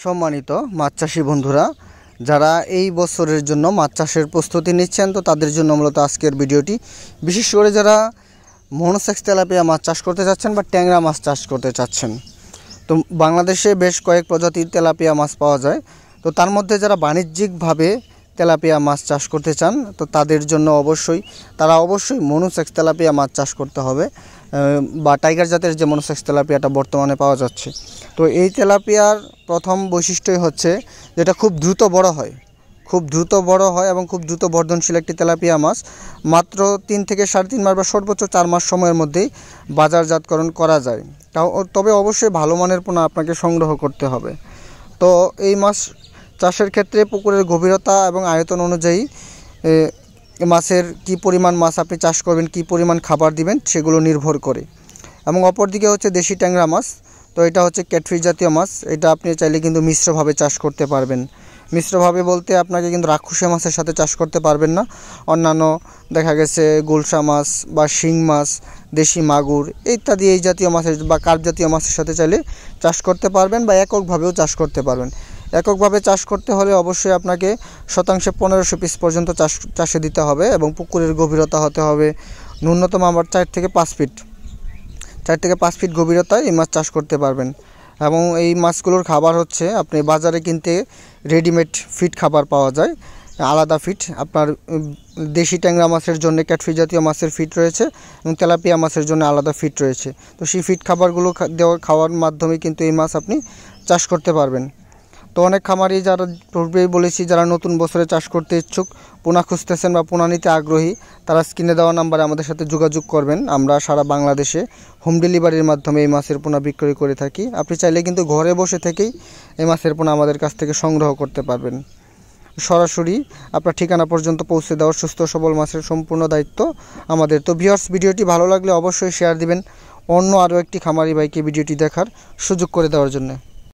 সম্মানিত মাছ চাষী বন্ধুরা, যারা এই বছরের জন্য মাছ চাষের প্রস্তুতি নিচ্ছেন, তো তাদের জন্য মূলত আজকের ভিডিওটি। বিশেষ করে যারা মনোসেক্স তেলাপিয়া মাছ চাষ করতে চাচ্ছেন বা ট্যাংরা মাছ চাষ করতে চাচ্ছেন, তো বাংলাদেশে বেশ কয়েক প্রজাতির তেলাপিয়া মাছ পাওয়া যায়। তো তার মধ্যে যারা বাণিজ্যিকভাবে তেলাপিয়া মাছ চাষ করতে চান, তো তাদের জন্য তারা অবশ্যই মনোসেক্স তেলাপিয়া মাছ চাষ করতে হবে, বা টাইগার জাতের যে মনোসেক্স তেলাপিয়াটা বর্তমানে পাওয়া যাচ্ছে। তো এই তেলাপিয়ার প্রথম বৈশিষ্ট্যই হচ্ছে যেটা খুব দ্রুত বড় হয় এবং খুব দ্রুত বর্ধনশীল একটি তেলাপিয়া মাছ। মাত্র 3 থেকে 3.5 মাস বা সর্বোচ্চ 4 মাস সময়ের মধ্যেই বাজারজাতকরণ করা যায়। তবে অবশ্যই ভালো মানের পোনা আপনাকে সংগ্রহ করতে হবে। তো এই মাছ চাষের ক্ষেত্রে পুকুরের গভীরতা এবং আয়তন অনুযায়ী মাছের কী পরিমাণ মাছ আপনি চাষ করবেন, কী পরিমাণ খাবার দিবেন, সেগুলো নির্ভর করে। এবং অপরদিকে হচ্ছে দেশি ট্যাংরা মাছ। তো এটা হচ্ছে ক্যাটফিশ জাতীয় মাছ। এটা আপনি চাইলে কিন্তু মিশ্রভাবে চাষ করতে পারবেন। মিশ্রভাবে বলতে আপনাকে কিন্তু রাক্ষসে মাছের সাথে চাষ করতে পারবেন না। অন্যান্য দেখা গেছে গুলশা মাছ বা শিং মাছ, দেশি মাগুর ইত্যাদি এই জাতীয় মাছের বা কার্প জাতীয় মাছের সাথে চাইলে চাষ করতে পারবেন, বা এককভাবেও চাষ করতে পারবেন। এককভাবে চাষ করতে হলে অবশ্যই আপনাকে শতাংশে 1500 পিস পর্যন্ত চাষে দিতে হবে, এবং পুকুরের গভীরতা হতে হবে ন্যূনতম আমার 4 থেকে 5 ফিট গভীরতায় এই মাছ চাষ করতে পারবেন। এবং এই মাছগুলোর খাবার হচ্ছে, আপনি বাজারে কিনতে রেডিমেড ফিড খাবার পাওয়া যায়, আলাদা ফিড। আপনার দেশি ট্যাংরা মাছের জন্য ক্যাটফিশ জাতীয় মাছের ফিড রয়েছে, এবং তেলাপিয়া মাছের জন্য আলাদা ফিড রয়েছে। তো সেই ফিড খাবারগুলো খাওয়ার মাধ্যমে কিন্তু এই মাছ আপনি চাষ করতে পারবেন। তো অনেক খামারি, যারা পূর্বেই বলেছি, যারা নতুন বছরে চাষ করতে ইচ্ছুক, পোনা খুঁজতেছেন বা পোনা নিতে আগ্রহী, তারা স্ক্রিনে দেওয়া নাম্বারে আমাদের সাথে যোগাযোগ করবেন। আমরা সারা বাংলাদেশে হোম ডেলিভারির মাধ্যমে এই মাছের পোনা বিক্রয় করে থাকি। আপনি চাইলে কিন্তু ঘরে বসে থেকেই এই মাছের পোনা আমাদের কাছ থেকে সংগ্রহ করতে পারবেন। সরাসরি আপনার ঠিকানা পর্যন্ত পৌঁছে দেওয়ার সুস্থ সবল মাছের সম্পূর্ণ দায়িত্ব আমাদের। তো ভিউয়ার্স, ভিডিওটি ভালো লাগলে অবশ্যই শেয়ার দিবেন অন্য আরও একটি খামারি ভাইকে ভিডিওটি দেখার সুযোগ করে দেওয়ার জন্য।